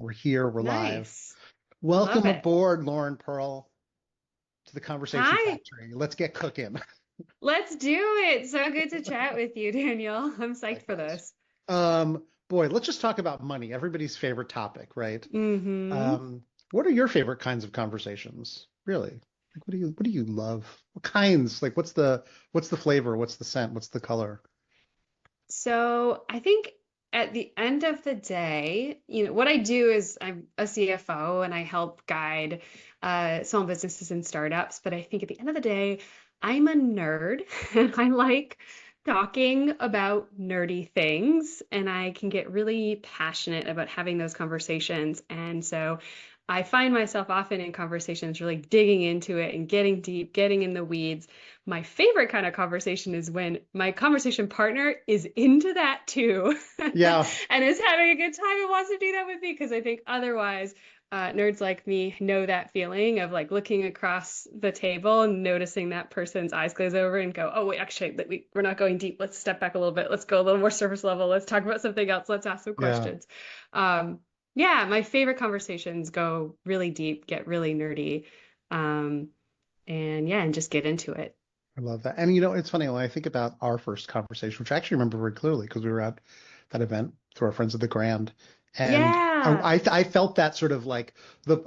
We're here, we're live. Nice. Love Welcome it. aboard, Lauren Pearl, to the Conversation Hi. Factory. Let's get cooking. Let's do it. So good to chat with you, Daniel. I'm psyched for Likewise. this. Boy, let's just talk about money, everybody's favorite topic, right? Mm-hmm. What are your favorite kinds of conversations? Really? Like what do you love? What kinds? Like what's the flavor? What's the scent? What's the color? So I think at the end of the day, what I do is I'm a CFO and I help guide small businesses and startups. But I think at the end of the day, I'm a nerd and I like talking about nerdy things and I can get really passionate about having those conversations. And so I find myself often in conversations really digging into it and getting deep, getting in the weeds. My favorite kind of conversation is when my conversation partner is into that too Yeah, and is having a good time and wants to do that with me because I think otherwise nerds like me know that feeling of like looking across the table and noticing that person's eyes glaze over and go, oh, wait, actually, we're not going deep. Let's step back a little bit. Let's go a little more surface level. Let's talk about something else. Let's ask some yeah. questions. Um, yeah, my favorite conversations go really deep, get really nerdy, um, and yeah, and just get into it. I love that. And it's funny when I think about our first conversation, which I actually remember very clearly because we were at that event through our friends at the Grand. And Yeah. I felt that sort of like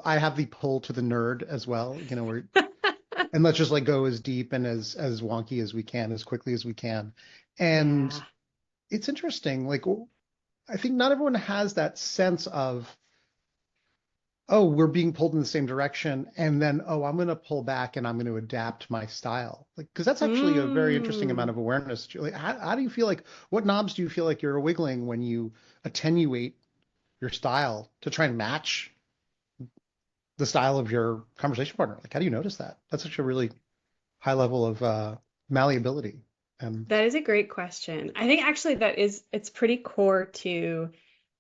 I have the pull to the nerd as well, where and let's just like go as deep and as wonky as we can, as quickly as we can. And Yeah. it's interesting. Like I think not everyone has that sense of, oh, we're being pulled in the same direction, and then, oh, I'm going to pull back and I'm going to adapt my style. Like, because that's actually a very interesting amount Mm. of awareness. Like, how do you feel like, what knobs do you feel like you're wiggling when you attenuate your style to try and match the style of your conversation partner? Like, how do you notice that? That's such a really high level of malleability. And That is a great question. I think actually it's pretty core to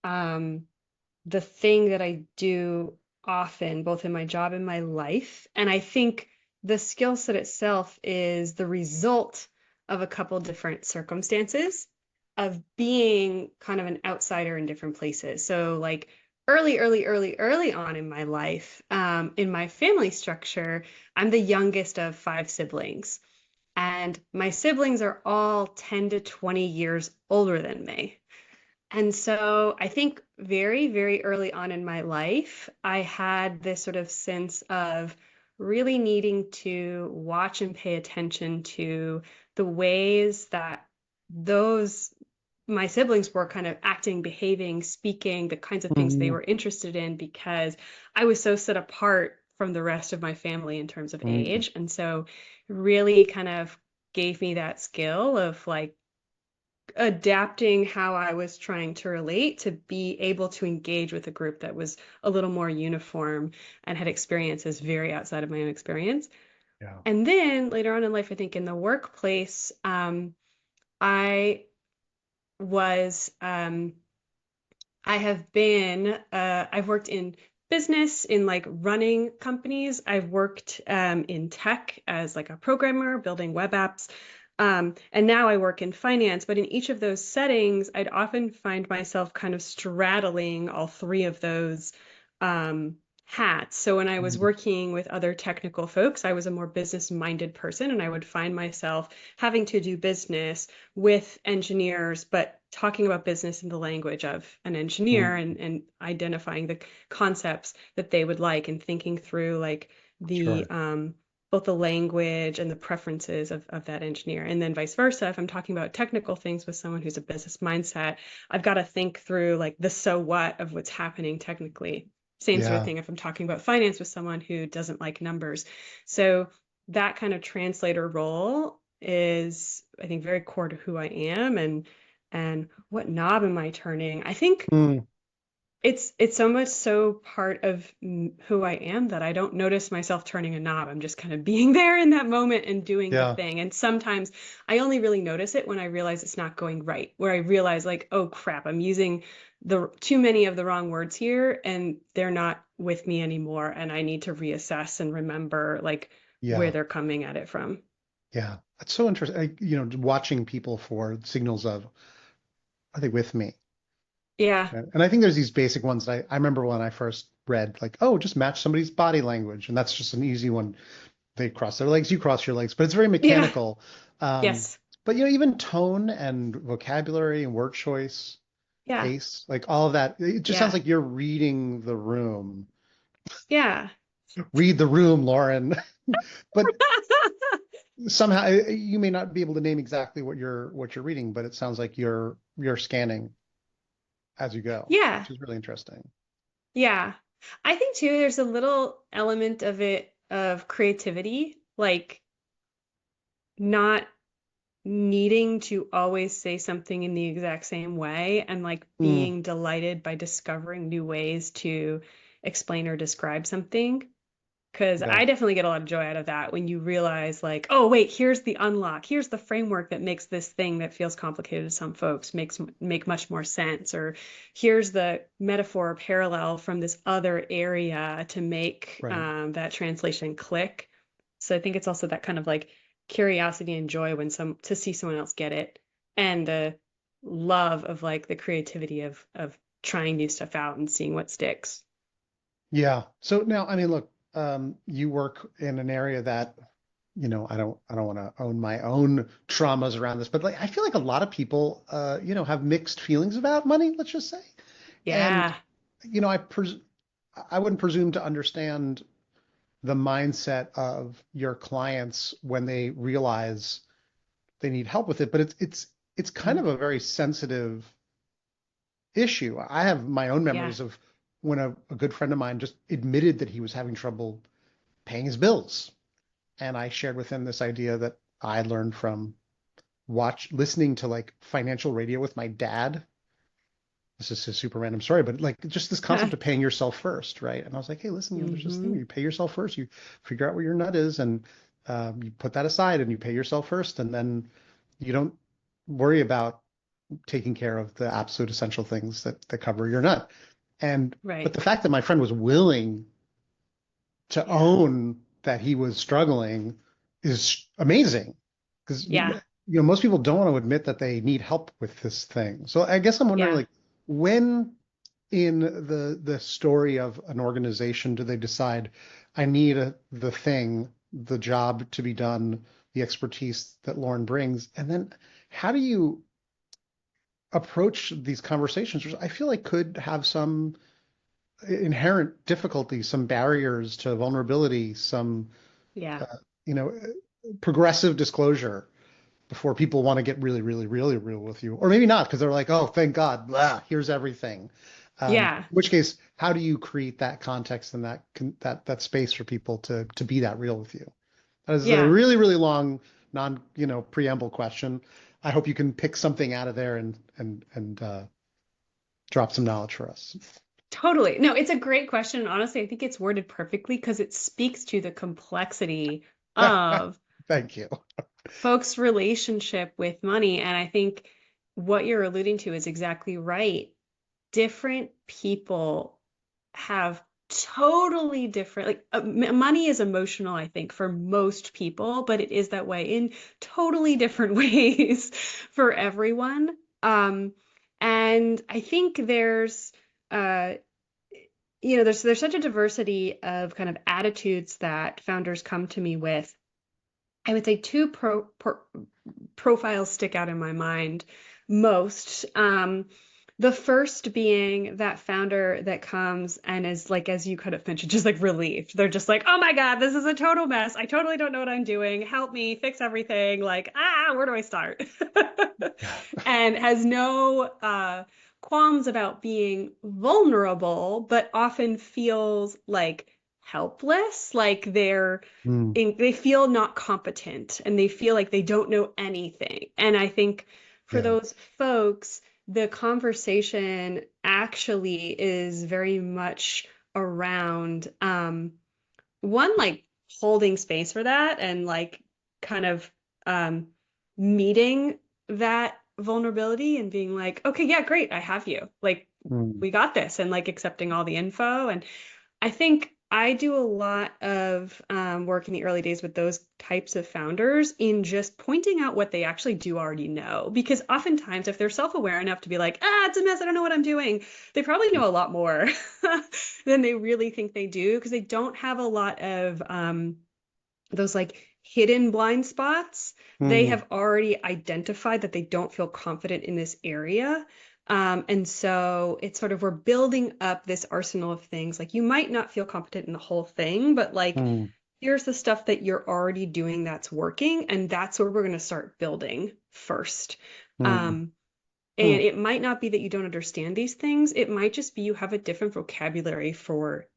um, the thing that I do often, both in my job and my life. And I think the skill set itself is the result of a couple different circumstances of being kind of an outsider in different places. So, like early on in my life, in my family structure, I'm the youngest of five siblings. And my siblings are all 10 to 20 years older than me. And so I think very, very early on in my life, I had this sort of sense of really needing to watch and pay attention to the ways that those my siblings were kind of acting, behaving, speaking, the kinds of things they Mhm, were interested in because I was so set apart from the rest of my family in terms of mhm. age. And so really kind of gave me that skill of like adapting how I was trying to relate to be able to engage with a group that was a little more uniform and had experiences very outside of my own experience. Yeah. And then later on in life, I think in the workplace, I was, I have been, I've worked in business, in like running companies. I've worked in tech as like a programmer, building web apps. And now I work in finance, but in each of those settings, I'd often find myself kind of straddling all three of those hats. So when I was Mhm. working with other technical folks, I was a more business-minded person, and I would find myself having to do business with engineers, but talking about business in the language of an engineer Mhm. and identifying the concepts that they would like and thinking through like the Sure. both the language and the preferences of that engineer. And then vice versa, if I'm talking about technical things with someone who's a business mindset, I've got to think through like the so what of what's happening technically. Same sort of Yeah. thing if I'm talking about finance with someone who doesn't like numbers. So that kind of translator role is, I think, very core to who I am and what knob am I turning? I think Mm, it's so much so part of who I am that I don't notice myself turning a knob. I'm just kind of being there in that moment and doing the yeah. thing. And sometimes I only really notice it when I realize it's not going right, where I realize like, oh crap, I'm using the too many of the wrong words here and they're not with me anymore. And I need to reassess and remember like where Yeah. they're coming at it from. Yeah. That's so interesting. Watching people for signals of, are they with me? Yeah. And I think there's these basic ones that I remember when I first read, like, oh, just match somebody's body language. And that's just an easy one. They cross their legs, you cross your legs, but it's very Yeah. mechanical. Um, Yes. but even tone and vocabulary and word choice, Yeah. pace, like all of that, it just sounds Yeah. like you're reading the room. Yeah. Read the room, Lauren. But somehow you may not be able to name exactly what you're reading, but it sounds like you're scanning as you go, Yeah. which is really interesting. Yeah. I think too, there's a little element of it of creativity, like not needing to always say something in the exact same way and like Mm, being delighted by discovering new ways to explain or describe something. Because yeah, I definitely get a lot of joy out of that when you realize, like, oh, wait, here's the unlock. Here's the framework that makes this thing that feels complicated to some folks make much more sense. Or here's the metaphor or parallel from this other area to make right. that translation click. So I think it's also that kind of like curiosity and joy when some to see someone else get it, and the love of like the creativity of trying new stuff out and seeing what sticks. Yeah. So now, I mean, look, you work in an area that, I don't want to own my own traumas around this, but like I feel like a lot of people, have mixed feelings about money, let's just say. And, Yeah. I wouldn't presume to understand the mindset of your clients when they realize they need help with it, but it's kind of a very sensitive issue. I have my own Yeah. memories of when a good friend of mine just admitted that he was having trouble paying his bills. And I shared with him this idea that I learned from listening to like financial radio with my dad. This is a super random story, but like just this concept of paying yourself first, right? And I was like, hey, listen, there's this thing where Hmm. you pay yourself first. You figure out where your nut is, and you put that aside, and you pay yourself first, and then you don't worry about taking care of the absolute essential things that cover your nut. And but Right. the fact that my friend was willing to Yeah. own that he was struggling is amazing because Yeah. most people don't want to admit that they need help with this thing. So I guess I'm wondering, Yeah. like, when in the story of an organization do they decide I need the thing, the job to be done, the expertise that Lauren brings, and then how do you approach these conversations, which I feel like could have some inherent difficulties, some barriers to vulnerability, some Yeah. you know, progressive disclosure before people want to get really, really, really real with you, or maybe not because they're like, oh, thank God, blah, here's everything. Yeah. In which case, how do you create that context and that space for people to be that real with you? That is a Yeah. really, really long preamble question. I hope you can pick something out of there and drop some knowledge for us. Totally. No, it's a great question. Honestly, I think it's worded perfectly because it speaks to the complexity of Thank you. folks' relationship with money. And I think what you're alluding to is exactly right. Different people have totally different, like money is emotional, I think, for most people, but it is that way in totally different ways for everyone. Um, and I think uh, there's such a diversity of kind of attitudes that founders come to me with. I would say two profiles stick out in my mind most. The first being that founder that comes and is like, as you could have mentioned, just like relieved. They're just like, oh my God, this is a total mess. I totally don't know what I'm doing. Help me fix everything. Like, where do I start? And has no qualms about being vulnerable, but often feels like helpless, like Hmm. they feel not competent and they feel like they don't know anything. And I think for Yeah. those folks, the conversation actually is very much around one, like holding space for that and like kind of um, meeting that vulnerability and being like, okay, yeah, great, I have you. Like, Hmm. we got this, and like accepting all the info. And I think I do a lot of work in the early days with those types of founders in just pointing out what they actually do already know. Because oftentimes, if they're self-aware enough to be like, it's a mess, I don't know what I'm doing, they probably know a lot more than they really think they do because they don't have a lot of those like hidden blind spots. They Mm, have already identified that they don't feel confident in this area. And so it's sort of we're building up this arsenal of things. Like you might not feel competent in the whole thing, but like mm, here's the stuff that you're already doing that's working, and that's where we're going to start building first. mm, Um, and mm, it might not be that you don't understand these things. It might just be you have a different vocabulary for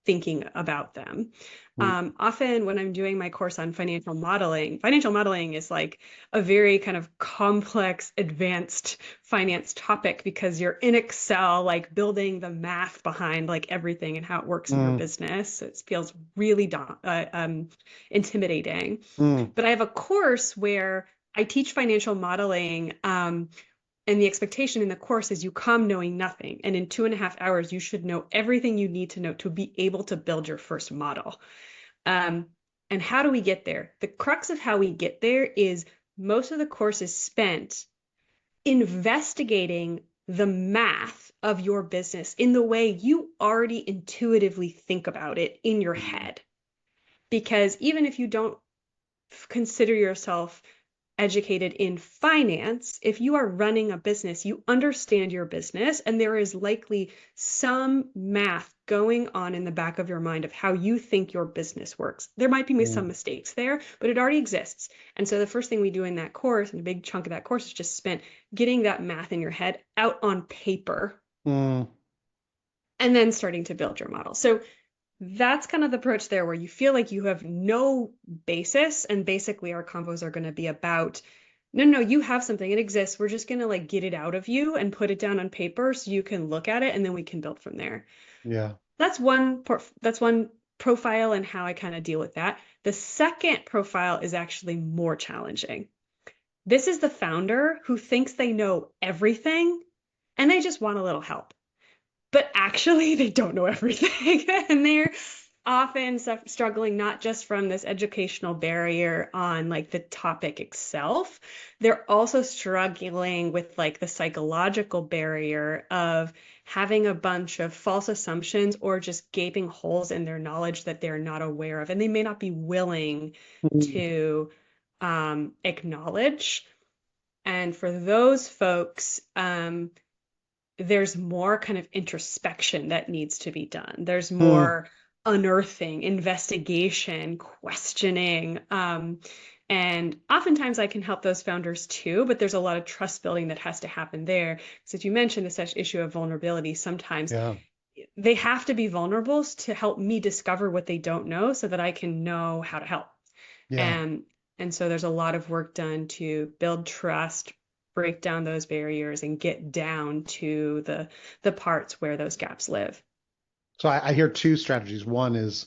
thinking about them. mm, Often when I'm doing my course on financial modeling is like a very kind of complex, advanced finance topic because you're in Excel, like building the math behind like everything and how it works in your mm, business. It feels really intimidating. mm, But I have a course where I teach financial modeling. And the expectation in the course is you come knowing nothing. And in 2.5 hours, you should know everything you need to know to be able to build your first model. Um, and how do we get there? The crux of how we get there is most of the course is spent investigating the math of your business in the way you already intuitively think about it in your mm, head. Because even if you don't consider yourself educated in finance, if you are running a business, you understand your business, and there is likely some math going on in the back of your mind of how you think your business works. There might be some mm, mistakes there, but it already exists. And so the first thing we do in that course, and a big chunk of that course is just spent getting that math in your head out on paper mm, and then starting to build your model. So that's kind of the approach there where you feel like you have no basis and basically our convos are going to be about no, you have something, it exists, we're just going to like get it out of you and put it down on paper so you can look at it and then we can build from there. yeah. That's one profile and how I kind of deal with that. The second profile is actually more challenging. This is the founder who thinks they know everything and they just want a little help, but actually they don't know everything and they're often struggling not just from this educational barrier on like the topic itself, they're also struggling with like the psychological barrier of having a bunch of false assumptions or just gaping holes in their knowledge that they're not aware of and they may not be willing Mm, to acknowledge. And for those folks, there's more kind of introspection that needs to be done. There's mm, more unearthing, investigation, questioning. And oftentimes I can help those founders too, but there's a lot of trust building that has to happen there. Because as you mentioned, the issue of vulnerability, sometimes yeah. they have to be vulnerable to help me discover what they don't know so that I can know how to help. Yeah. And and so there's a lot of work done to build trust, break down those barriers, and get down to the parts where those gaps live. So I hear two strategies. One is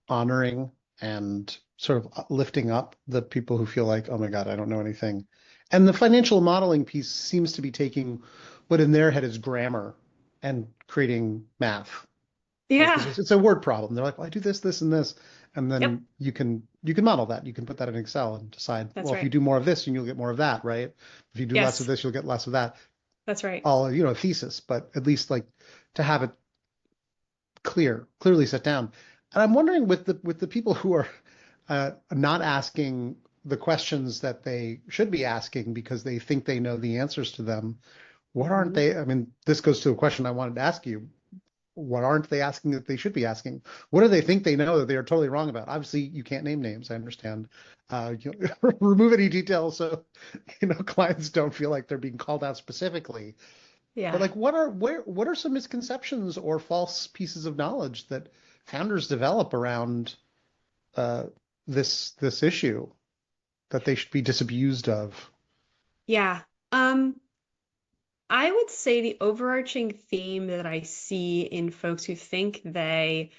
honoring and sort of lifting up the people who feel like, oh my God, I don't know anything. And the financial modeling piece seems to be taking what in their head is grammar and creating math. Like Yeah. it's a word problem. They're like, well, I do this, this, and this, and Yep. then you can model that. You can put that in Excel and decide, That's well, if you right. do more of this, you'll get more of that, right? If you do less of Yes. this, you'll get less of that. That's right. All thesis, but at least like to have it clearly set down. And I'm wondering with the people who are not asking the questions that they should be asking because they think they know the answers to them. What aren't Hmm. they? I mean, this goes to a question I wanted to ask you. What aren't they asking that they should be asking? What do they think they know that they are totally wrong about? Obviously, you can't name names. I understand. Remove any details so clients don't feel like they're being called out specifically. But Yeah. like, what are some misconceptions or false pieces of knowledge that founders develop around uh, this issue that they should be disabused of? Yeah. I would say the overarching theme that I see in folks who think they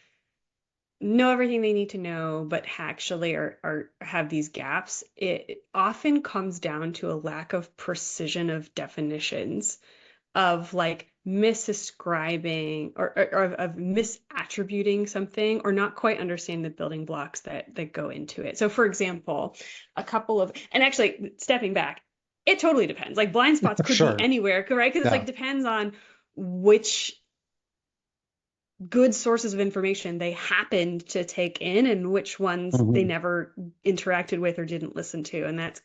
know everything they need to know, but actually are have these gaps, it often comes down to a lack of precision of definitions of like misascribing or of misattributing something or not quite understanding the building blocks that go into it. So for example, a couple of, and actually stepping back, it totally depends. Like blind spots could be Sure. anywhere, right? Because it's like Yeah. depends on which good sources of information they happened to take in and which ones they Hmm. never interacted with or didn't listen to. And that's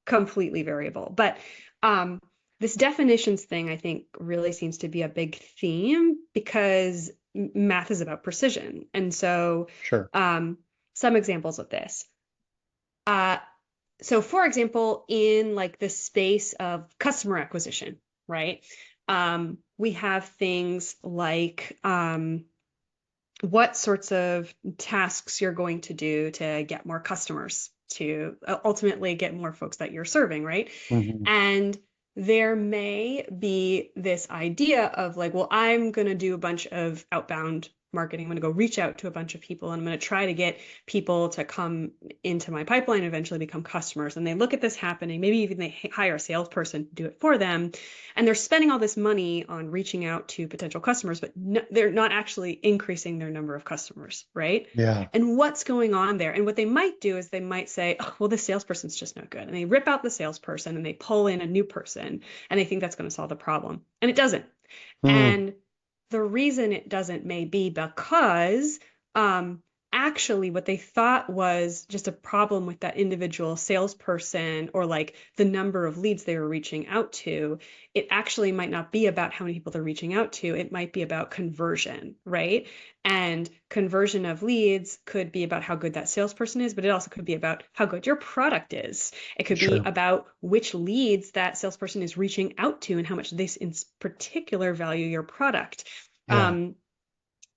completely variable. But um, this definitions thing, I think, really seems to be a big theme because math is about precision. And so, Sure. um, some examples of this. Uh, so, for example, in like the space of customer acquisition, right? We have things like what sorts of tasks you're going to do to get more customers, to ultimately get more folks that you're serving, right? Hmm. And there may be this idea of like, well, I'm going to do a bunch of outbound marketing. I'm going to go reach out to a bunch of people and I'm going to try to get people to come into my pipeline and eventually become customers. And they look at this happening. Maybe even they hire a salesperson to do it for them. And they're spending all this money on reaching out to potential customers, but no, they're not actually increasing their number of customers, right? Yeah. And what's going on there? And what they might do is they might say, oh, well, this salesperson's just no good. And they rip out the salesperson and they pull in a new person and they think that's going to solve the problem. And it doesn't. Mm. And the reason it doesn't may be because um, actually what they thought was just a problem with that individual salesperson or like the number of leads they were reaching out to, it actually might not be about how many people they're reaching out to. It might be about conversion, right? And conversion of leads could be about how good that salesperson is, but it also could be about how good your product is. It could be Sure. about which leads that salesperson is reaching out to and how much they in particular value your product. Yeah. Um,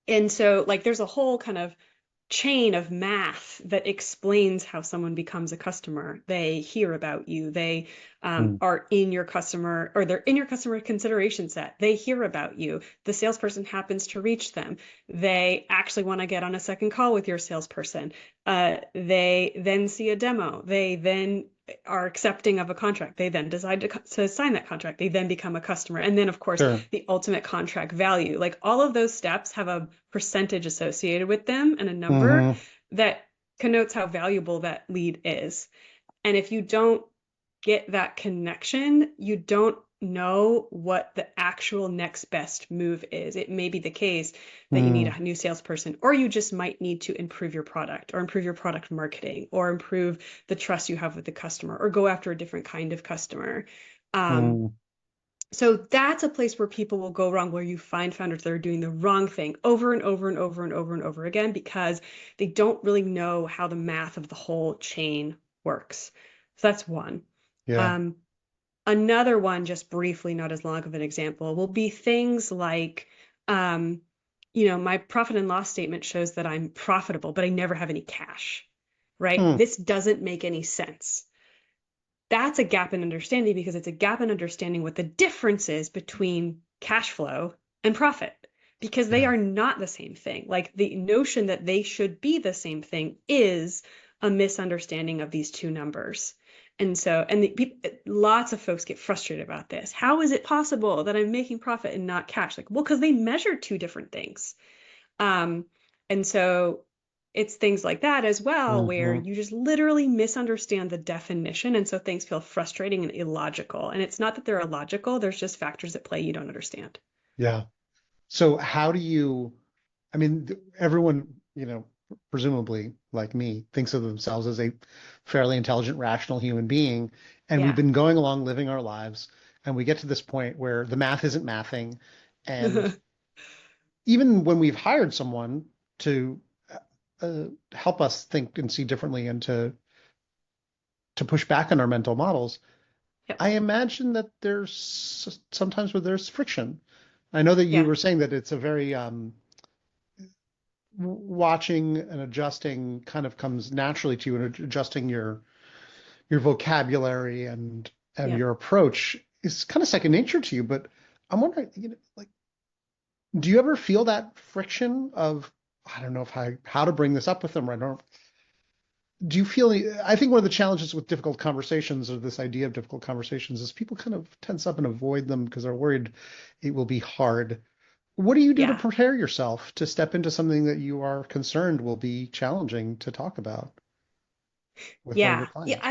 and so, like, there's a whole kind of chain of math that explains how someone becomes a customer. They hear about you. They Mm. are in your customer or they're in your customer consideration set. They hear about you. The salesperson happens to reach them. They actually want to get on a second call with your salesperson. They then see a demo. They then are accepting of a contract. They then decide to sign that contract. They then become a customer. And then, of course, Sure. the ultimate contract value. Like all of those steps have a percentage associated with them and a number Hmm. that connotes how valuable that lead is. And if you don't get that connection, you don't know what the actual next best move is. It may be the case that you need Mm. a new salesperson, or you just might need to improve your product or improve your product marketing or improve the trust you have with the customer or go after a different kind of customer. Um, Mm. so that's a place where people will go wrong, where you find founders that are doing the wrong thing over and over and over and over and over again because they don't really know how the math of the whole chain works. So that's one. Yeah. Um, Another one, just briefly, not as long of an example, will be things like, um, my profit and loss statement shows that I'm profitable, but I never have any cash, right? Mm. This doesn't make any sense. That's a gap in understanding because it's a gap in understanding what the difference is between cash flow and profit because they Yeah. are not the same thing. Like the notion that they should be the same thing is a misunderstanding of these two numbers. And so, and lots of folks get frustrated about this. How is it possible that I'm making profit and not cash? Like, well, because they measure two different things. Um, and so it's things like that as well, where Hmm. you just literally misunderstand the definition. And so things feel frustrating and illogical. And it's not that they're illogical, there's just factors at play you don't understand. Yeah. So how do you, I mean, everyone, presumably like me, thinks of themselves as a fairly intelligent, rational human being. And we've Yeah. been going along living our lives. And we get to this point where the math isn't mathing. And even when we've hired someone to help us think and see differently and to push back on our mental models, Yep. I imagine that there's sometimes where there's friction. I know that you Yeah. were saying that it's a very watching and adjusting kind of comes naturally to you and adjusting your vocabulary and Yep. your approach is kind of second nature to you. But I'm wondering, like, do you ever feel that friction of, I don't know if how to bring this up with them right now. do you feel, I think one of the challenges with difficult conversations or this idea of difficult conversations is people kind of tense up and avoid them because they're worried it will be hard. What do you do to Yeah. prepare yourself to step into something that you are concerned will be challenging to talk about with one of your Yeah.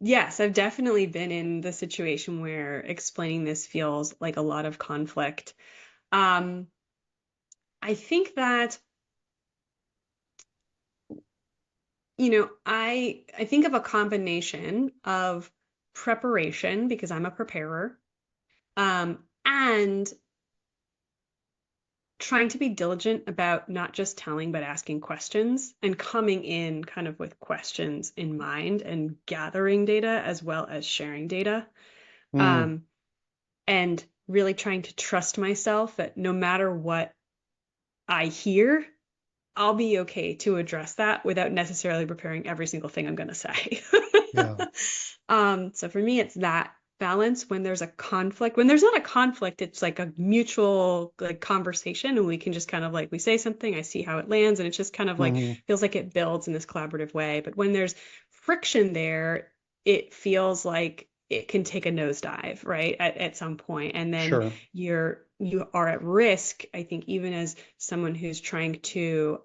Yeah. clients? I've definitely been in the situation where explaining this feels like a lot of conflict. Um, I think that, I think of a combination of preparation because I'm a preparer, and trying to be diligent about not just telling, but asking questions and coming in kind of with questions in mind and gathering data as well as sharing data. Mm, Um, and really trying to trust myself that no matter what I hear, I'll be okay to address that without necessarily preparing every single thing I'm going to say. yeah. So for me, it's that balance when there's a conflict. When there's not a conflict, it's like a mutual like conversation, and we can just kind of like we say something, I see how it lands, and it's just kind of like Hmm. feels like it builds in this collaborative way. But when there's friction there, it feels like it can take a nosedive, right? At some point, and then Sure. you are at risk, I think, even as someone who's trying to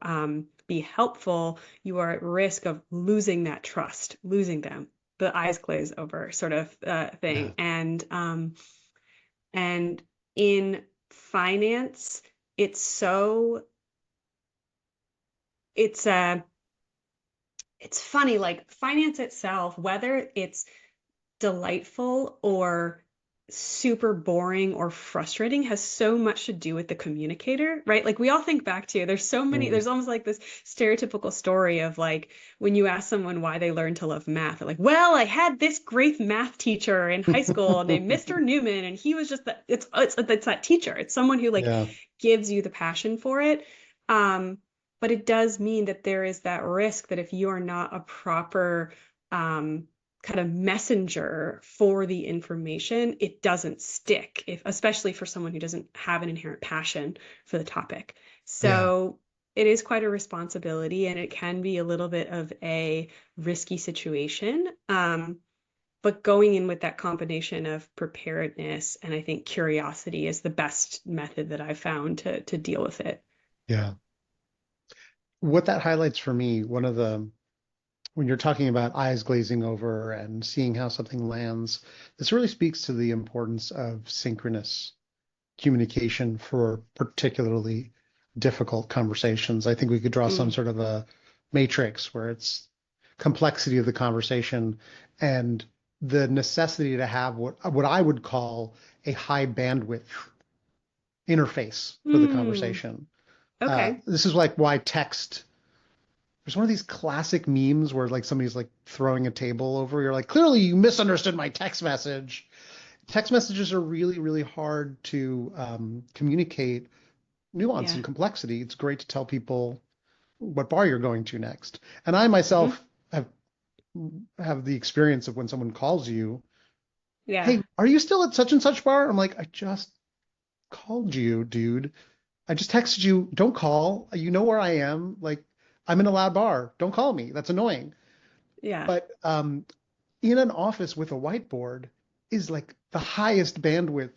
be helpful, you are at risk of losing that trust, losing them, the eyes glaze over sort of Yeah. thing. And in finance, it's so it's it's funny, like finance itself, whether it's delightful or super boring or frustrating has so much to do with the communicator, right? Like we all think back to, there's so many, Mm. there's almost like this stereotypical story of like when you ask someone why they learned to love math, they're like, well, I had this great math teacher in high school named Mr. Newman, and he was just that it's that teacher. It's someone who like Yeah. gives you the passion for it. Um, but it does mean that there is that risk that if you are not a proper kind of messenger for the information, it doesn't stick, if especially for someone who doesn't have an inherent passion for the topic. Yeah. So it is quite a responsibility and it can be a little bit of a risky situation. But going in with that combination of preparedness and I think curiosity is the best method that I've found to deal with it. Yeah. What that highlights for me, when you're talking about eyes glazing over and seeing how something lands, this really speaks to the importance of synchronous communication for particularly difficult conversations. I think we could draw some Mm, sort of a matrix where it's complexity of the conversation and the necessity to have what I would call a high bandwidth interface for the mm, conversation. okay. This is like why text. There's one of these classic memes where like somebody's like throwing a table over. You're like, clearly you misunderstood my text message. Text messages are really, really hard to communicate nuance Yeah. and complexity. It's great to tell people what bar you're going to next. And I Hmm. myself have the experience of when someone calls you, Yeah. "Hey, are you still at such and such bar?" I'm like, "I just called you, dude. I just texted you. Don't call. You know where I am. Like, I'm in a loud bar. Don't call me. That's annoying." Yeah. But in an office with a whiteboard is like the highest bandwidth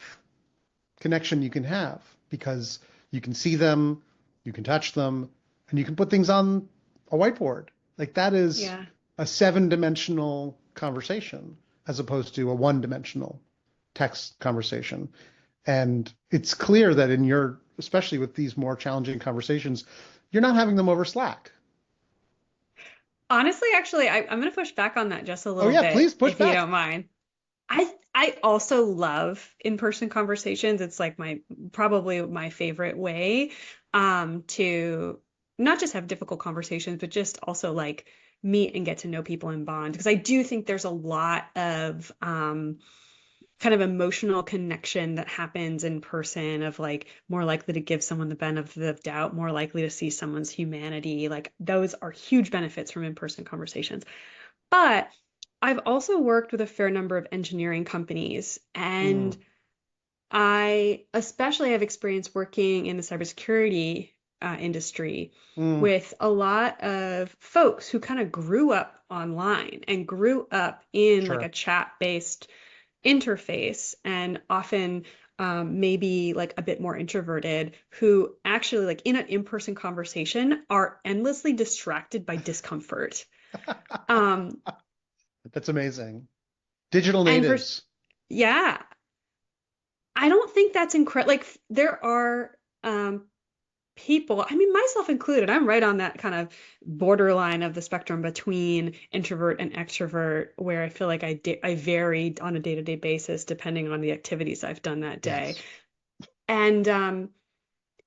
connection you can have because you can see them, you can touch them, and you can put things on a whiteboard. Like that is Yeah. a seven-dimensional conversation as opposed to a one-dimensional text conversation. And it's clear that in your, especially with these more challenging conversations, you're not having them over Slack. Honestly, actually, I'm going to push back on that just a Oh little yeah, bit, please push if you back. don't mind. I also love in-person conversations. It's like my probably my favorite way to not just have difficult conversations, but just also like meet and get to know people and bond. Because I do think there's a lot of kind of emotional connection that happens in person of like more likely to give someone the benefit of doubt, more likely to see someone's humanity. Like those are huge benefits from in-person conversations. But I've also worked with a fair number of engineering companies, Mm, and I especially have experience working in the cybersecurity industry Mm, with a lot of folks who kind of grew up online and grew up in like a sure. chat-based interface and often maybe like a bit more introverted who actually like in an in-person conversation are endlessly distracted by discomfort. Um, That's amazing. Digital and for natives. yeah, I don't think that's incredible. Like there are people, I mean, myself included, I'm right on that kind of borderline of the spectrum between introvert and extrovert, where I feel like I vary on a day-to-day basis depending on the activities I've done that day. Yes. And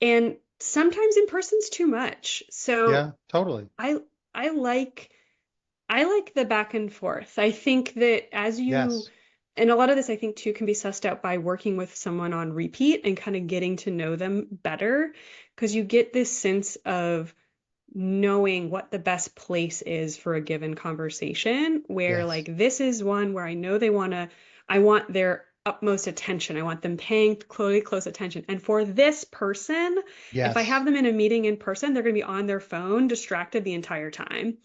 and sometimes in person's too much. So Yeah, totally. I I like I like the back and forth. I think that as you, Yes. and a lot of this I think too can be sussed out by working with someone on repeat and kind of getting to know them better, because you get this sense of knowing what the best place is for a given conversation, where Yes. like this is one where I know I want their utmost attention. I want them paying close attention. And for this person, if I have Yes. them in a meeting in person, they're going to be on their phone, distracted the entire time.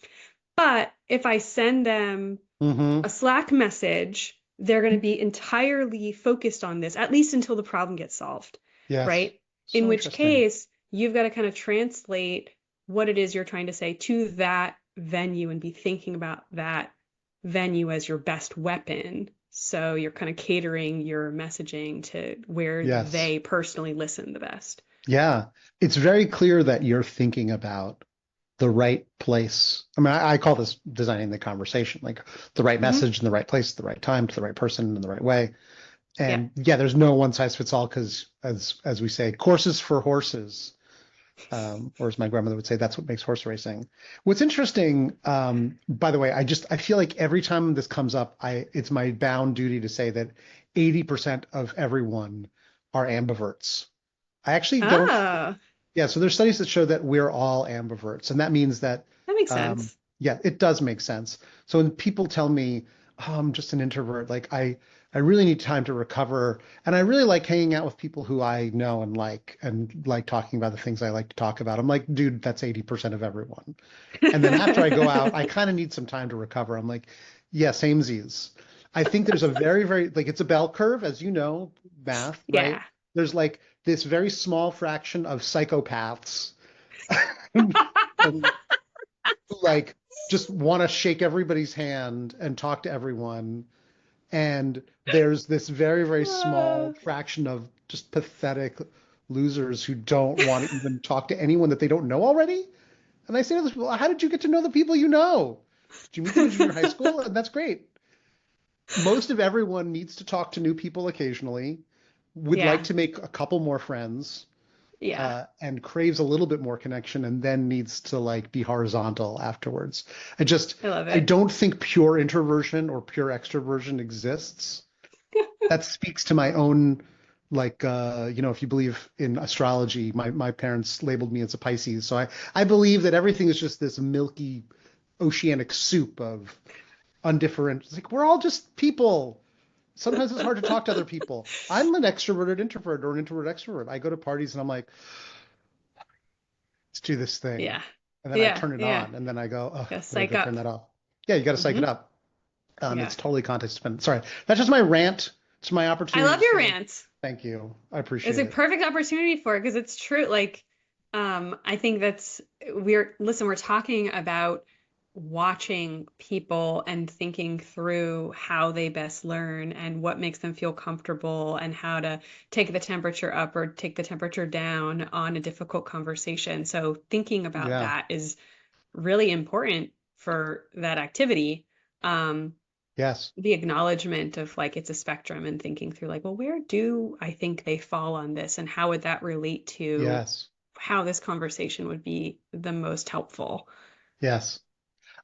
But if I send them Mm-hmm. a Slack message, they're going to be entirely focused on this, at least until the problem gets solved, Yes. right? In So which interesting. case, you've got to kind of translate what it is you're trying to say to that venue and be thinking about that venue as your best weapon. So you're kind of catering your messaging to where Yes. they personally listen the best. Yeah. It's very clear that you're thinking about the right place. I mean, I call this designing the conversation, like the right Hmm. message in the right place, at the right time, to the right person in the right way. Yeah. And yeah, there's no one size fits all because, as we say, courses for horses. Or as my grandmother would say, that's what makes horse racing. What's interesting, by the way, I feel like every time this comes up, it's my bound duty to say that 80% of everyone are ambiverts. I actually don't. Ah, Yeah, so there's studies that show that we're all ambiverts, and that means that, that makes um, sense. yeah, it does make sense. So when people tell me, oh, I'm just an introvert, like I really need time to recover, and I really like hanging out with people who I know and like talking about the things I like to talk about. I'm like, dude, that's 80% of everyone. And then after I go out, I kind of need some time to recover. I'm like, yeah, samesies. I think there's a very, like it's a bell curve, as you know, math, right? Yeah. There's like this very small fraction of psychopaths and like just want to shake everybody's hand and talk to everyone. And there's this very small Uh, fraction of just pathetic losers who don't want to even talk to anyone that they don't know already. And I say to those people, how did you get to know the people you know? Did you meet them in junior high school? And that's great. Most of everyone needs to talk to new people occasionally, would like yeah. to make a couple more friends, Yeah. and craves a little bit more connection, and then needs to like be horizontal afterwards. I just, I love I it. don't think pure introversion or pure extroversion exists. That speaks to my own, like, if you believe in astrology, my parents labeled me as a Pisces. So I believe that everything is just this milky oceanic soup of undifferent. It's like we're all just people. Sometimes it's hard to talk to other people. I'm an extroverted introvert or an introvert extrovert. I go to parties and I'm like, let's do this thing. Yeah. And then I Yeah. turn it Yeah. on and then I go, oh, Gotta wait, I have psych to turn up. that off. Yeah, you got to psych it Hmm. up. Yeah. It's totally context dependent. Sorry, that's just my rant. It's my I opportunity love to your say rant. thank you. I It's appreciate a it. perfect opportunity for it because it's true. Like, I think we're talking about watching people and thinking through how they best learn and what makes them feel comfortable and how to take the temperature up or take the temperature down on a difficult conversation. So thinking about Yeah. that is really important for that activity. Um, Yes. the acknowledgement of like it's a spectrum and thinking through like, well, where do I think they fall on this and how would that relate to Yes. how this conversation would be the most helpful? Yes.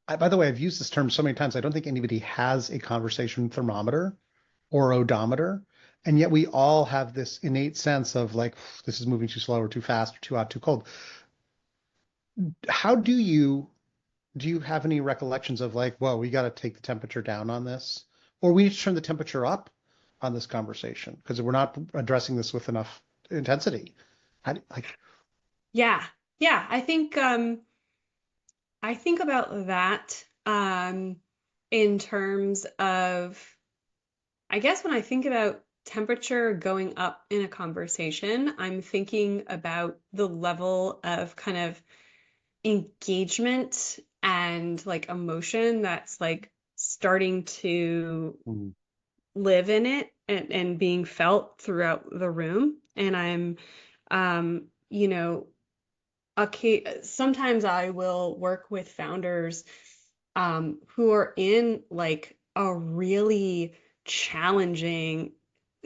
By the way, I've used this term so many times. I don't think anybody has a conversation thermometer or odometer. And yet we all have this innate sense of like, this is moving too slow or too fast or too hot, too cold. How do you have any recollections of like, whoa, we got to take the temperature down on this, or we need to turn the temperature up on this conversation because we're not addressing this with enough intensity? Like, Yeah. Yeah, I think about that in terms of, I guess when I think about temperature going up in a conversation, I'm thinking about the level of kind of engagement and like emotion that's like starting to Mm, live in it and being felt throughout the room. And I'm, you know, okay, sometimes I will work with founders who are in like a really challenging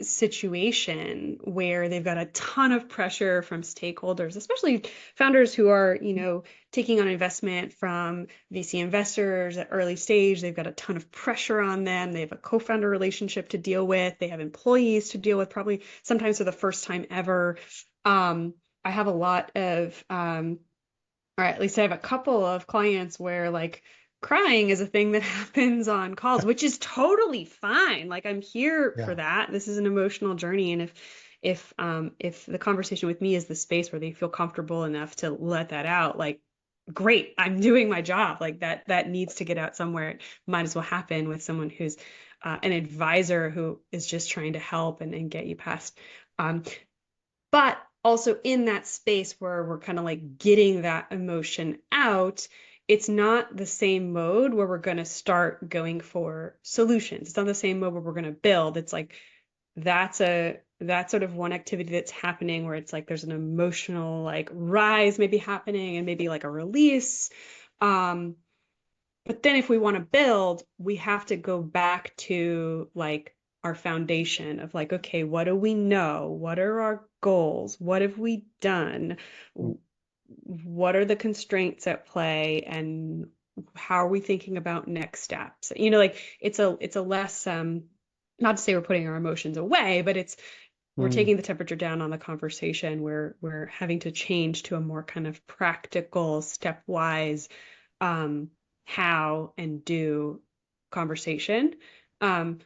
situation where they've got a ton of pressure from stakeholders, especially founders who are, taking on investment from VC investors at early stage. They've got a ton of pressure on them. They have a co-founder relationship to deal with. They have employees to deal with, probably sometimes for the first time ever. I have a lot of or at least I have a couple of clients where like crying is a thing that happens on calls, which is totally fine. Like I'm here for yeah. that. This is an emotional journey. And if the conversation with me is the space where they feel comfortable enough to let that out, like great, I'm doing my job. Like that needs to get out somewhere. It might as well happen with someone who's an advisor who is just trying to help and get you past. Um, but also in that space where we're kind of like getting that emotion out, it's not the same mode where we're going to start going for solutions. It's not the same mode where we're going to build. It's like that's sort of one activity that's happening where it's like there's an emotional like rise maybe happening and maybe like a release. Um, but then if we want to build, we have to go back to like our foundation of like, okay, what do we know? What are our goals? What have we done? Mm, What are the constraints at play? And how are we thinking about next steps? Like it's a less not to say we're putting our emotions away, but it's we're mm, taking the temperature down on the conversation. We're having to change to a more kind of practical, stepwise um, how and do conversation.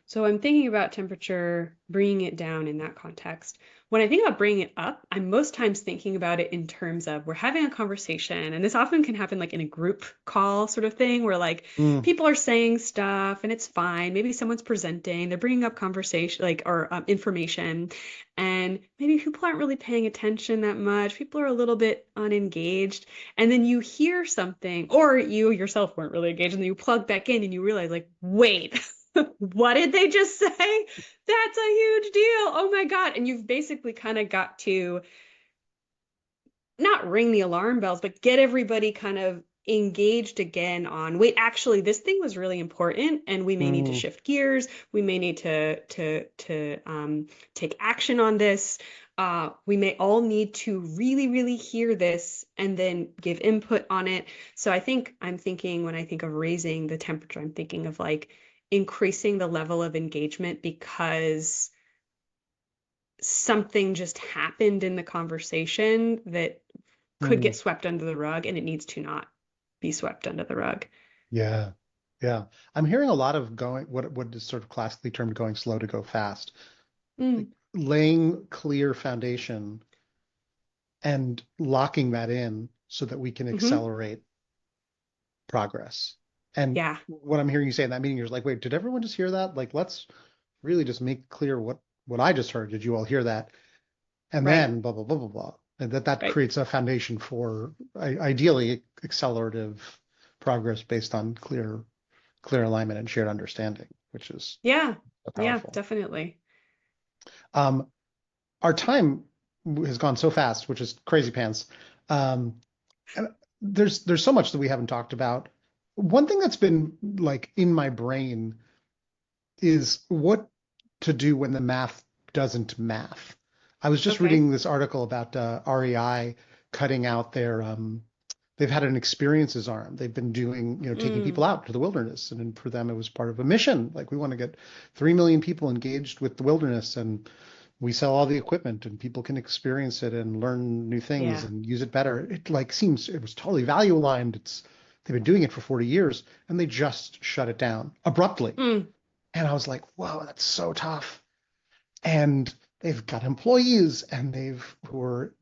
So I'm thinking about temperature, bringing it down in that context. When I think about bringing it up, I'm most times thinking about it in terms of we're having a conversation, and this often can happen like in a group call sort of thing where like mm, people are saying stuff and it's fine. Maybe someone's presenting, they're bringing up conversation like or information, and maybe people aren't really paying attention that much. People are a little bit unengaged, and then you hear something, or you yourself weren't really engaged, and then you plug back in and you realize, like, wait, what did they just say? That's a huge deal. Oh my God. And you've basically kind of got to not ring the alarm bells, but get everybody kind of engaged again on, wait, actually, this thing was really important, and we may need to mm, shift gears. We may need to take action on this. We may all need to really, really hear this and then give input on it. So I think I'm thinking when I think of raising the temperature, I'm thinking of like increasing the level of engagement because something just happened in the conversation that could get mm. swept under the rug, and it needs to not be swept under the rug. Yeah. Yeah. I'm hearing a lot of going, what is sort of classically termed going slow to go fast, like Mm, laying clear foundation and locking that in so that we can hmm. accelerate progress. And Yeah, what I'm hearing you say in that meeting is like, wait, did everyone just hear that? Like, let's really just make clear what I just heard. Did you all hear that? And right, then blah blah blah blah blah. And that right. creates a foundation for ideally accelerative progress based on clear alignment and shared understanding, which is Yeah, so yeah, powerful. definitely. Um, our time has gone so fast, which is crazy pants. And there's so much that we haven't talked about. One thing that's been like in my brain is what to do when the math doesn't math. I was just Okay. reading this article about REI cutting out they've had an experiences arm. They've been doing, taking people Mm, out to the wilderness. And for them, it was part of a mission. Like we want to get 3 million people engaged with the wilderness and we sell all the equipment and people can experience it and learn new things yeah. and use it better. It like seems it was totally value aligned. They've been doing it for 40 years and they just shut it down abruptly. Mm, And I was like, whoa, that's so tough. And they've got employees and they've who are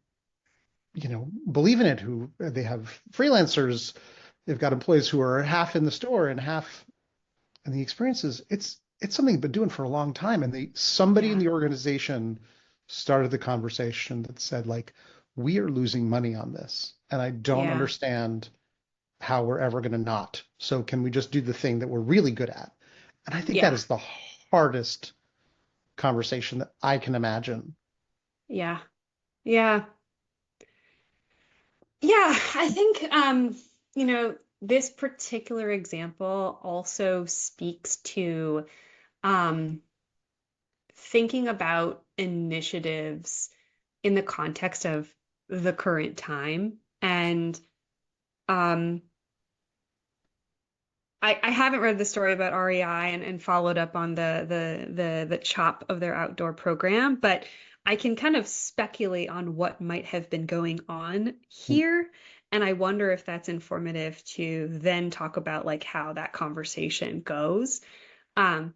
believe in it, who they have freelancers, they've got employees who are half in the store and half in the experiences. It's something they've been doing for a long time. And somebody in Yeah. the organization started the conversation that said, like, we are losing money on this, and I don't Yeah. understand how we're ever going to not. So can we just do the thing that we're really good at? And I think that Yeah. is the hardest conversation that I can imagine. Yeah. Yeah. Yeah, I think this particular example also speaks to um thinking about initiatives in the context of the current time. And um I haven't read the story about REI and followed up on the chop of their outdoor program, but I can kind of speculate on what might have been going on here. And I wonder if that's informative to then talk about like how that conversation goes. Um,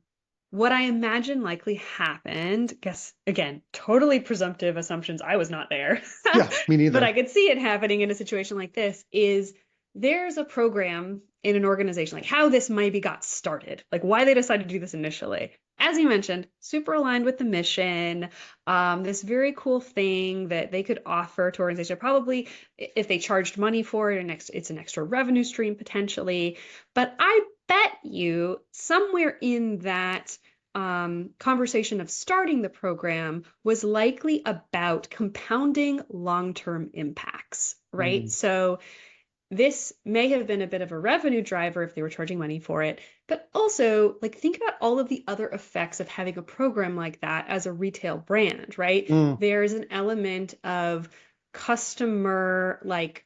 what I imagine likely happened, guess again, totally presumptive assumptions. I was not there, Yeah, me but neither. I could see it happening in a situation like this is there's a program in an organization, like how this maybe got started, like why they decided to do this initially. As you mentioned, super aligned with the mission, this very cool thing that they could offer to organization. Probably if they charged money for it, it's an extra revenue stream potentially. But I bet you somewhere in that conversation of starting the program was likely about compounding long-term impacts, right? Mm, So this may have been a bit of a revenue driver if they were charging money for it, but also like think about all of the other effects of having a program like that as a retail brand, right? mm, There's an element of customer like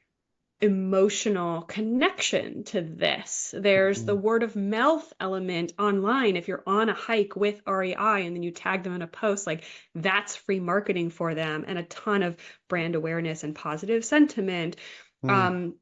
emotional connection to this. There's the mm, word of mouth element online. If you're on a hike with REI and then you tag them in a post, like that's free marketing for them and a ton of brand awareness and positive sentiment. mm, Um,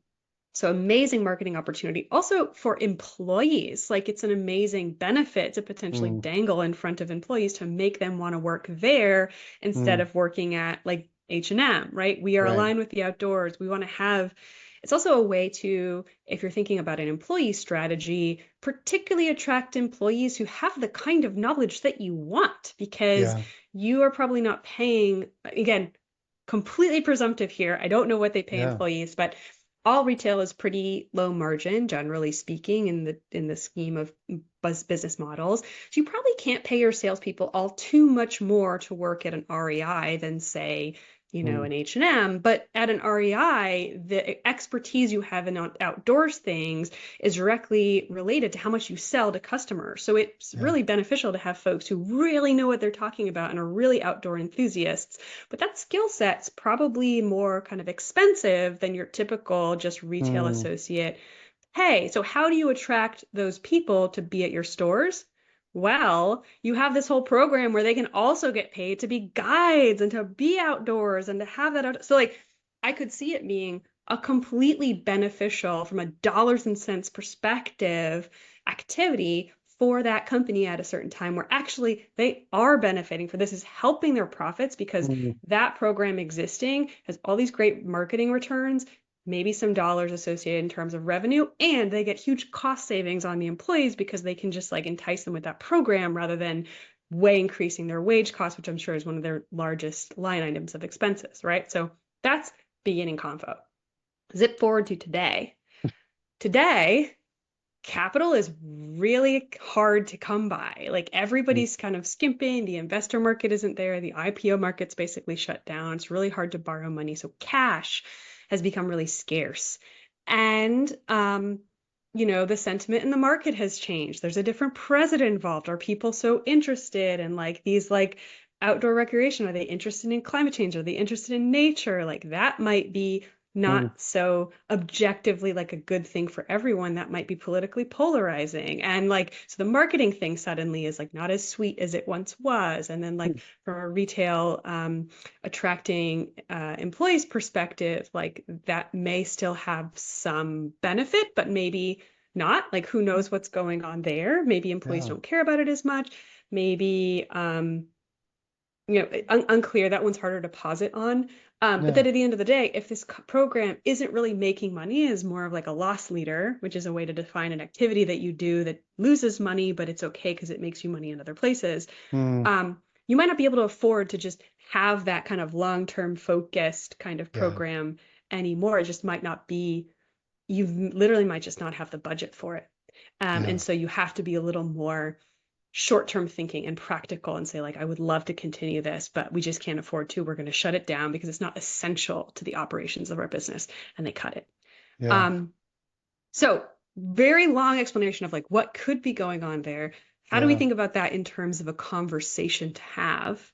so amazing marketing opportunity. Also for employees, like it's an amazing benefit to potentially mm, dangle in front of employees to make them want to work there instead mm. of working at like H&M, right? We are Right. aligned with the outdoors. We want to have, it's also a way to, if you're thinking about an employee strategy, particularly attract employees who have the kind of knowledge that you want, because Yeah. you are probably not paying, again, completely presumptive here. I don't know what they pay Yeah. employees, but all retail is pretty low margin, generally speaking, in the scheme of business models. So you probably can't pay your salespeople all too much more to work at an REI than say, Mm, an H&M. But at an REI, the expertise you have in outdoors things is directly related to how much you sell to customers. So it's yeah. really beneficial to have folks who really know what they're talking about and are really outdoor enthusiasts, but that skill set's probably more kind of expensive than your typical just retail Mm, associate. Hey, so how do you attract those people to be at your stores? Well, you have this whole program where they can also get paid to be guides and to be outdoors and to have that out. So like I could see it being a completely beneficial from a dollars and cents perspective activity for that company at a certain time where actually they are benefiting for this is helping their profits because mm, that program existing has all these great marketing returns, maybe some dollars associated in terms of revenue, and they get huge cost savings on the employees because they can just like entice them with that program rather than way increasing their wage costs, which I'm sure is one of their largest line items of expenses, right? So that's beginning convo. Zip forward to today. Today, capital is really hard to come by. Like mm, everybody's kind of skimping. The investor market isn't there. The IPO market's basically shut down. It's really hard to borrow money. So cash has become really scarce. And, the sentiment in the market has changed. There's a different president involved. Are people so interested in like these like outdoor recreation? Are they interested in climate change? Are they interested in nature? Like that might be mm. not so objectively like a good thing for everyone. That might be politically polarizing. And like, so the marketing thing suddenly is like not as sweet as it once was. And then like Mm. from a retail attracting employees perspective, like that may still have some benefit, but maybe not. Like who knows what's going on there? Maybe employees Yeah. don't care about it as much. Maybe unclear. That one's harder to posit on. But Yeah. then at the end of the day, if this program isn't really making money, is more of like a loss leader, which is a way to define an activity that you do that loses money, but it's okay because it makes you money in other places. Mm, You might not be able to afford to just have that kind of long-term focused kind of yeah. program anymore. It just might not be, you literally might just not have the budget for it. Yeah. And so you have to be a little more short-term thinking and practical and say, like, I would love to continue this, but we just can't afford to. We're going to shut it down because it's not essential to the operations of our business. And they cut it. Yeah. Um, so very long explanation of like what could be going on there. How do we Yeah. think about that in terms of a conversation to have?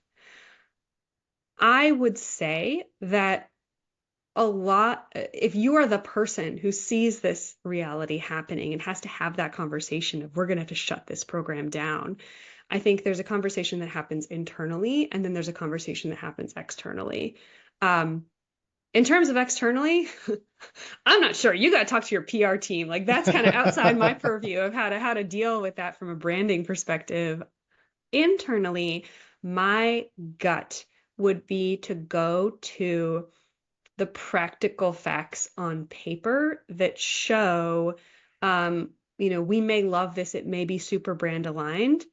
I would say that if you are the person who sees this reality happening and has to have that conversation of we're going to have to shut this program down, I think there's a conversation that happens internally and then there's a conversation that happens externally. Um, in terms of externally, I'm not sure. You got to talk to your PR team. Like that's kind of outside my purview of how to deal with that from a branding perspective. Internally, my gut would be to go to the practical facts on paper that show, we may love this, it may be super brand aligned.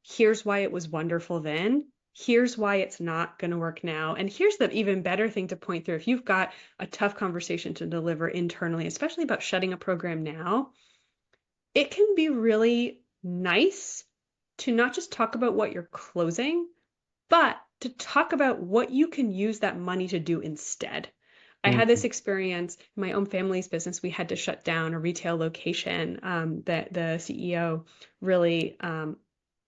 Here's why it was wonderful then. Here's why it's not going to work now. And here's the even better thing to point through. If you've got a tough conversation to deliver internally, especially about shutting a program now, it can be really nice to not just talk about what you're closing, but to talk about what you can use that money to do instead. I had this Mm, experience in my own family's business. We had to shut down a retail location that the CEO really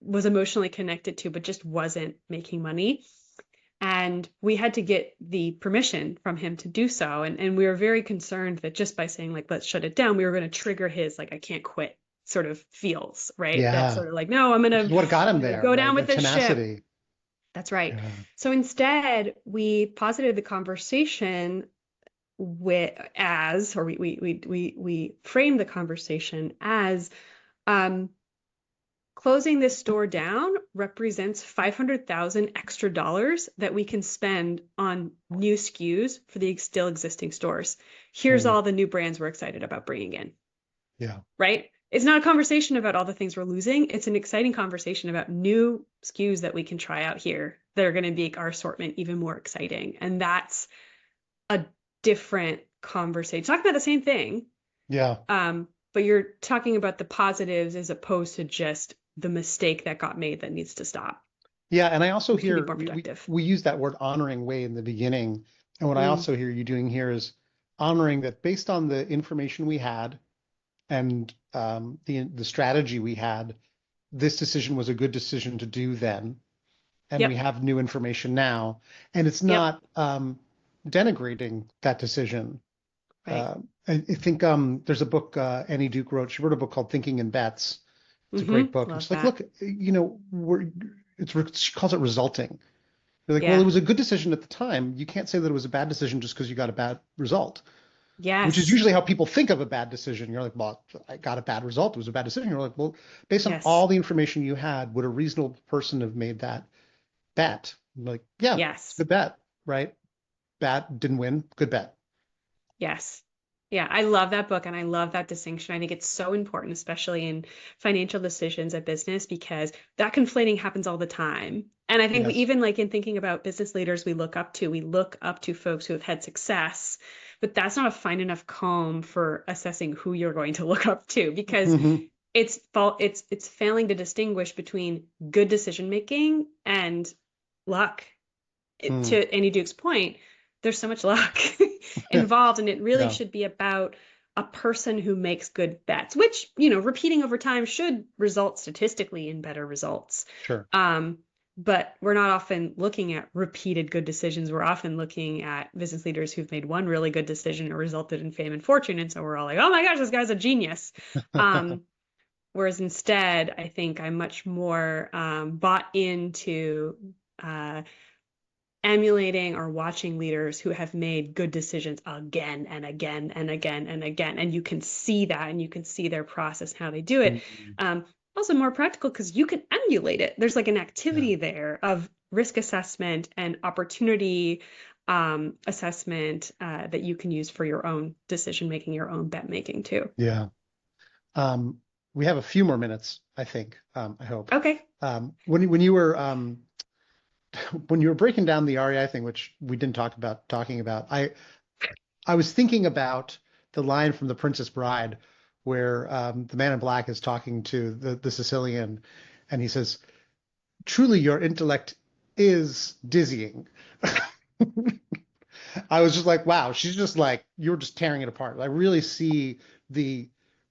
was emotionally connected to, but just wasn't making money. And we had to get the permission from him to do so. And we were very concerned that just by saying, like, let's shut it down, we were going to trigger his, like, I can't quit sort of feels, right? That yeah. sort of like, no, I'm Which is going what got him to there, go right? down with That this ship. tenacity. That's right. Yeah. So instead, we posited the conversation with as, or we framed the conversation as, um, closing this store down represents 500,000 extra dollars that we can spend on new SKUs for the still existing stores. Here's Mm, all the new brands we're excited about bringing in, yeah. right? It's not a conversation about all the things we're losing. It's an exciting conversation about new SKUs that we can try out here that are going to make our assortment even more exciting. And that's a different conversation. Talking about the same thing, Yeah. but you're talking about the positives as opposed to just the mistake that got made that needs to stop, Yeah. And I also which can be hear more productive. we use that word honoring way in the beginning. And what I Mm, also hear you doing here is honoring that based on the information we had and the strategy we had, this decision was a good decision to do then. And we yep, have new information now. And it's yep, not denigrating that decision. right. I think there's a book Annie Duke wrote. She wrote a book called Thinking in Bets. It's a great book. And Love she's like, that. look, she calls it resulting. You're like, well, it Yeah. was a good decision at the time. You can't say that it was a bad decision just because you got a bad result, which is Yes. usually how people think of a bad decision. You're like, well, I got a bad result. It was a bad decision. You're like, well, based on Yes. all the information you had, would a reasonable person have made that bet? I'm like, yeah, it's a Yes. good bet, right? Bet didn't win. Good bet. Yes. Yeah, I love that book and I love that distinction. I think it's so important, especially in financial decisions at business, because that conflating happens all the time. And I think we Yes. even like in thinking about business leaders we look up to folks who have had success, but that's not a fine enough comb for assessing who you're going to look up to because Hmm. it's failing to distinguish between good decision making and luck. Hmm. To Annie Duke's point, there's so much luck involved, and it really Yeah, should be about a person who makes good bets, which, repeating over time should result statistically in better results. sure. Um, but we're not often looking at repeated good decisions. We're often looking at business leaders who've made one really good decision and resulted in fame and fortune. And so we're all like, oh my gosh, this guy's a genius. Um, whereas instead, I think I'm much more bought into uh, emulating or watching leaders who have made good decisions again and again and again and again. And you can see that and you can see their process, how they do it. Mhm. Also more practical because you can emulate it. There's like an Yeah. activity there of risk assessment and opportunity assessment that you can use for your own decision making, your own bet making too. Yeah. Um, we have a few more minutes, I think. I hope. Okay. When you were when you were breaking down the REI thing, which we didn't talking about, I was thinking about the line from The Princess Bride, where the man in black is talking to the Sicilian, and he says, "Truly, your intellect is dizzying." I was just like, wow, she's just like, you're just tearing it apart. I really see the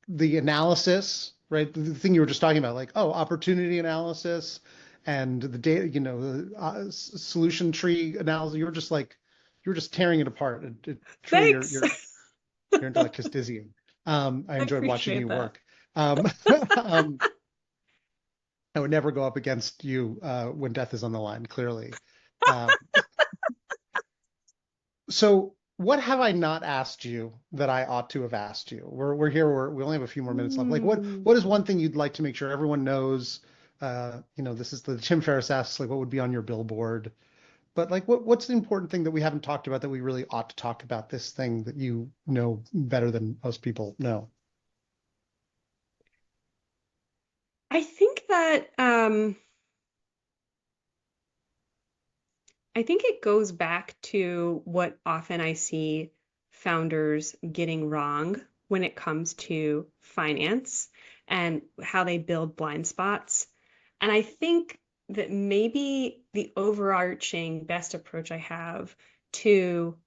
analysis, right? The thing you were just talking about, like, oh, opportunity analysis and the data, the solution tree analysis. You're just like, you're just tearing it apart. Truly, Thanks. your intellect is dizzying. I I enjoyed watching appreciate you that. work. Um, I would never go up against you when death is on the line, clearly. Um, So, what have I not asked you that I ought to have asked you? We're here. We only have a few more minutes left. Like, Hmm. what is one thing you'd like to make sure everyone knows? This is the Tim Ferriss asks, like, what would be on your billboard? But like, what's the important thing that we haven't talked about that we really ought to talk about? This thing that you know better than most people know. I think that I think it goes back to what often I see founders getting wrong when it comes to finance and how they build blind spots. And I think that maybe the overarching best approach I have to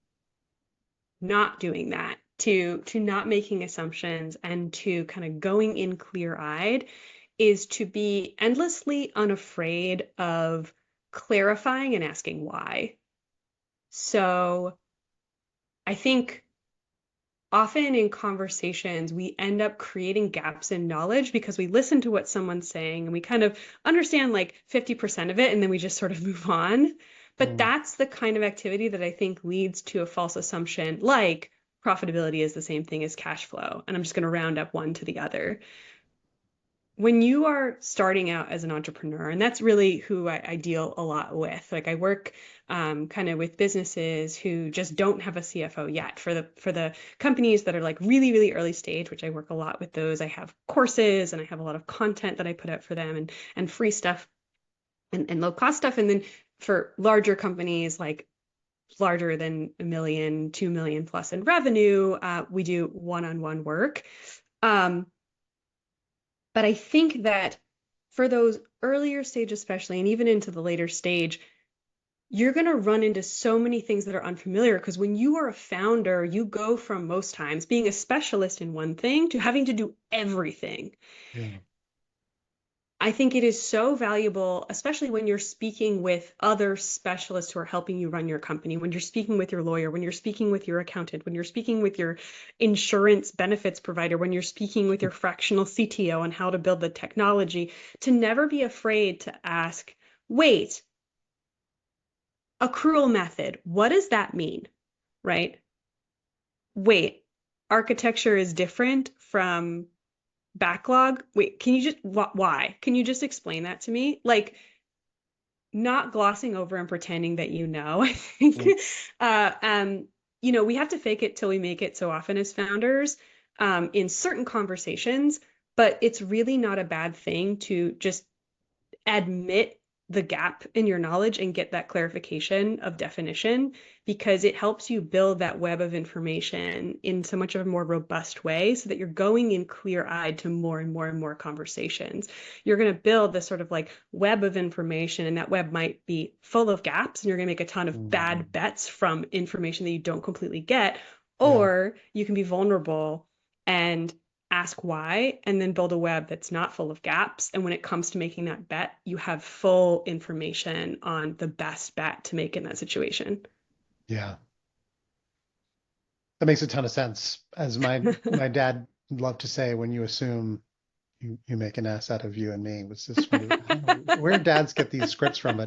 not doing that, to not making assumptions and to kind of going in clear-eyed is to be endlessly unafraid of clarifying and asking why. So I think often in conversations, we end up creating gaps in knowledge because we listen to what someone's saying and we kind of understand like 50% of it and then we just sort of move on. But Mm, that's the kind of activity that I think leads to a false assumption, like profitability is the same thing as cash flow. And I'm just going to round up one to the other when you are starting out as an entrepreneur, and that's really who I deal a lot with. Like I work kind of with businesses who just don't have a CFO yet. For the companies that are like really really early stage, which I work a lot with those. I have courses and I have a lot of content that I put out for them and free stuff and low cost stuff. And then for larger companies like larger than a million, 2 million plus in revenue, we do one-on-one work. Um, but I think that for those earlier stage, especially, and even into the later stage, you're going to run into so many things that are unfamiliar because when you are a founder, you go from most times being a specialist in one thing to having to do everything. yeah. I think it is so valuable, especially when you're speaking with other specialists who are helping you run your company, when you're speaking with your lawyer, when you're speaking with your accountant, when you're speaking with your insurance benefits provider, when you're speaking with your fractional CTO on how to build the technology, to never be afraid to ask, wait, accrual method, what does that mean? Right? Wait, architecture is different from backlog. Wait, can you just, why? Can you just explain that to me? Like, not glossing over and pretending that you know. I think, Mm, uh, um, we have to fake it till we make it so often as founders in certain conversations, but it's really not a bad thing to just admit the gap in your knowledge and get that clarification of definition because it helps you build that web of information in so much of a more robust way so that you're going in clear-eyed to more and more and more conversations. You're going to build this sort of like web of information, and that web might be full of gaps, and you're going to make a ton of mm, bad bets from information that you don't completely get, yeah. or you can be vulnerable and ask why, and then build a web that's not full of gaps. And when it comes to making that bet, you have full information on the best bet to make in that situation. Yeah. That makes a ton of sense. As my dad loved to say, when you assume you make an ass out of you and me, was this sort of, I don't know where dads get these scripts from,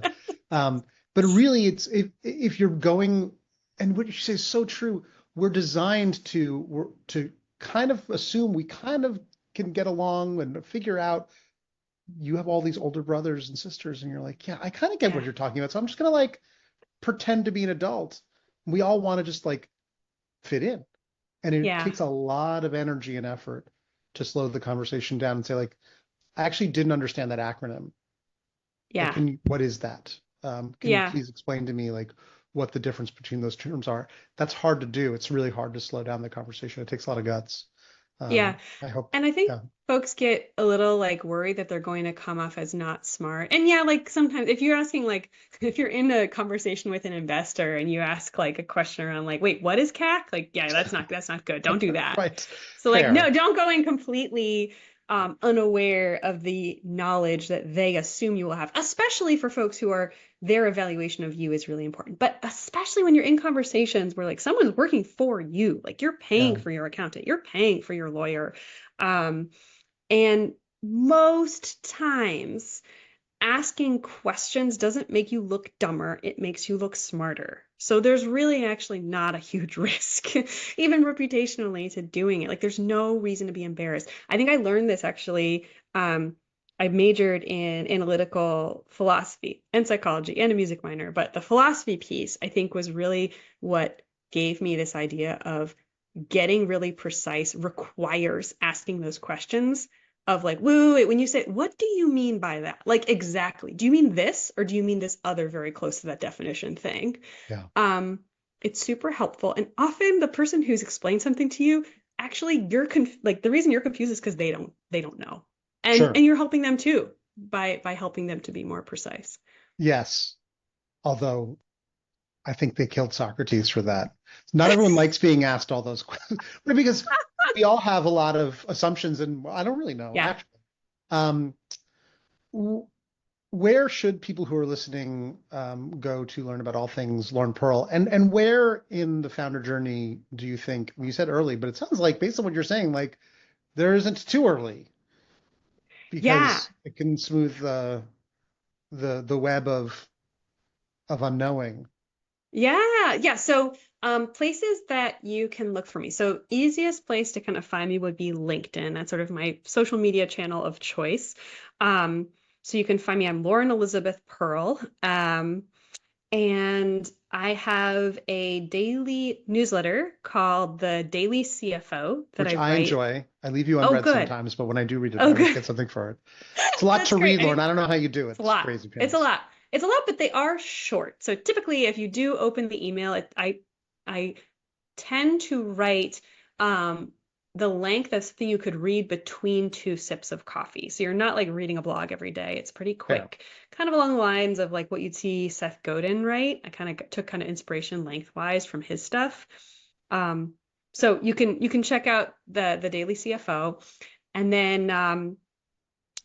um, but really it's if you're going, and what you say is so true, we're designed to kind of assume we kind of can get along and figure out. You have all these older brothers and sisters, and you're like, yeah, I kind of get what Yeah. you're talking about, so I'm just gonna like pretend to be an adult. we all want to just like fit in. And it Yeah. takes a lot of energy and effort to slow the conversation down and say, like, I actually didn't understand that acronym. Like, Yeah. what is that? Can you Yeah. please explain to me like what the difference between those terms are? That's hard to do. It's really hard to slow down the conversation. It takes a lot of guts. Yeah. I hope, And I think yeah, folks get a little like worried that they're going to come off as not smart. And yeah, like sometimes if you're asking like if you're in a conversation with an investor and you ask like a question around like, wait, what is CAC? Like, yeah, that's not good. Don't do that. right, So like, no, fair, don't go in completely unaware of the knowledge that they assume you will have, especially for folks who are their evaluation of you is really important. But especially when you're in conversations where like someone's working for you, like you're paying yeah, for your accountant, you're paying for your lawyer. Um, and most times asking questions doesn't make you look dumber, it makes you look smarter. So there's really actually not a huge risk, even reputationally, to doing it. Like there's no reason to be embarrassed. I think I learned this actually. I majored in analytical philosophy and psychology and a music minor, but the philosophy piece I think was really what gave me this idea of getting really precise requires asking those questions of like, wait, wait, when you say, what do you mean by that? Like, exactly. Do you mean this or do you mean this other very close to that definition thing? yeah, Um, it's super helpful. And often the person who's explained something to you, actually, like the reason you're confused is because they don't know. And sure, you're helping them too by helping them to be more precise. yes. Although I think they killed Socrates for that. Not everyone likes being asked all those questions, because we all have a lot of assumptions, and I don't really know Yeah. actually. Um, where should people who are listening go to learn about all things Lauren Pearl? And where in the founder journey do you think, you said early, but it sounds like based on what you're saying, like there isn't too early Yeah. because it can smooth the web of unknowing. Yeah, yeah. So, places that you can look for me. So, easiest place to kind of find me would be LinkedIn. That's sort of my social media channel of choice. Um, so you can find me. I'm Lauren Elizabeth Pearl. And I have a daily newsletter called the Daily CFO that Which I I write. enjoy. I leave you Oh, unread good. sometimes, but when I do read it, I Oh, always good. get something for it. It's a lot That's to great. read, Lauren. I don't know how you do it. It's a It's lot. crazy It's a pants. lot. It's a lot, but they are short. So typically, if you do open the email, I tend to write um, the length of something you could read between two sips of coffee. So you're not like reading a blog every day. It's pretty Fair. quick, kind of along the lines of like what you'd see Seth Godin write. I kind of took kind of inspiration lengthwise from his stuff. Um, so you can check out the Daily CFO, and then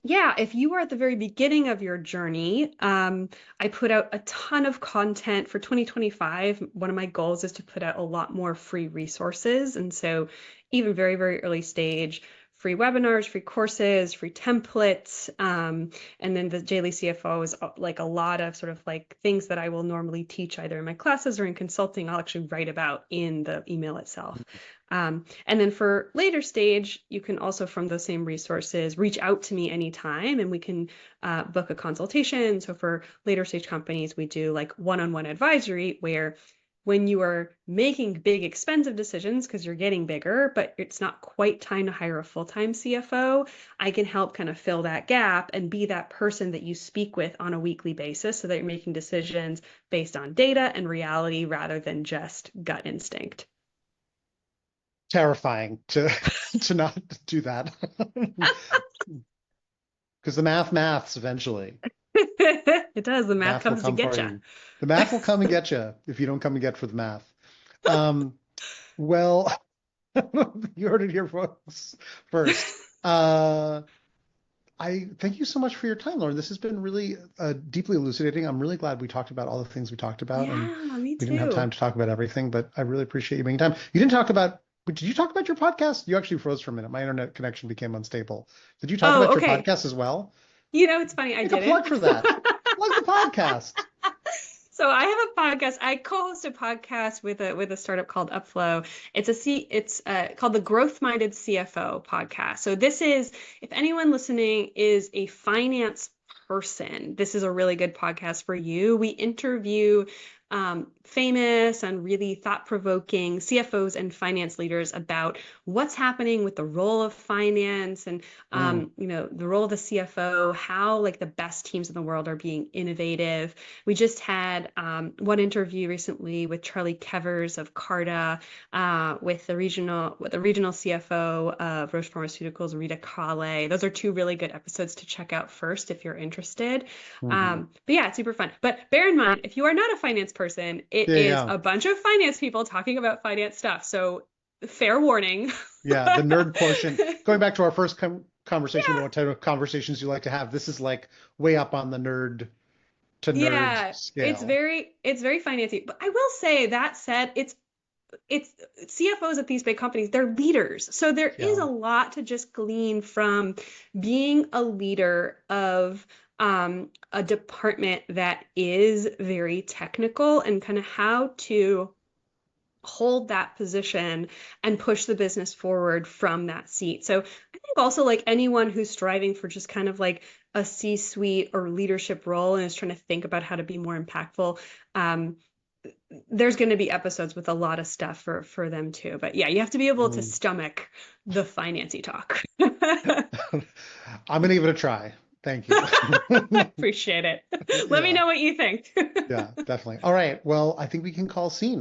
yeah, if you are at the very beginning of your journey, I put out a ton of content for 2025. One of my goals is to put out a lot more free resources. And so, even very, very early stage, free webinars, free courses, free templates. And then the Daily CFO is like a lot of sort of like things that I will normally teach either in my classes or in consulting, I'll actually write about in the email itself. And then for later stage, you can also, from those same resources, reach out to me anytime and we can book a consultation. So for later stage companies, we do like one-on-one advisory where when you are making big, expensive decisions because you're getting bigger, but it's not quite time to hire a full-time CFO, I can help kind of fill that gap and be that person that you speak with on a weekly basis so that you're making decisions based on data and reality rather than just gut instinct. Terrifying to to not do that. Because the maths eventually. It does. The math Math will comes to come for get you. you. The math will come and get you if you don't come and get for the math. Um, well, you heard it here, folks. First, I thank you so much for your time, Lauren. This has been really deeply elucidating. I'm really glad we talked about all the things we talked about, and Yeah, me we didn't have time too. to talk about everything, but I really appreciate you making time. You didn't talk about, but did you talk about your podcast? You actually froze for a minute. My internet connection became unstable. Did you talk Oh, about your okay. podcast as well? It's funny, I Make a didn't. plug for that. Plug the podcast. So I have a podcast. I co-host a podcast with a startup called Upflow. It's called the Growth Minded CFO podcast. So this is if anyone listening is a finance person, this is a really good podcast for you. We interview famous and really thought-provoking CFOs and finance leaders about what's happening with the role of finance and Mm, the role of the CFO, how like the best teams in the world are being innovative. We just had one interview recently with Charlie Kevers of Carta, with the regional CFO of Roche Pharmaceuticals, Rita Kale. Those are two really good episodes to check out first if you're interested. mhm. But yeah, it's super fun. But bear in mind, if you are not a finance person, it Yeah, is yeah, a bunch of finance people talking about finance stuff. So fair warning. yeah. The nerd portion. Going back to our first conversation about Yeah, what type of conversations you like to have, this is like way up on the nerd to nerd yeah, scale. it's very financy. But I will say that said, it's CFOs at these big companies, they're leaders. So there is Yeah. a lot to just glean from being a leader of a department that is very technical and kind of how to hold that position and push the business forward from that seat. So I think also like anyone who's striving for just kind of like a C-suite or leadership role and is trying to think about how to be more impactful, um, there's going to be episodes with a lot of stuff for them too. But yeah, you have to be able to Mm. stomach the financy talk. I'm gonna give it a try. Thank you. Appreciate it. Let me Yeah, know what you think. yeah, definitely. All right. Well, I think we can call scene.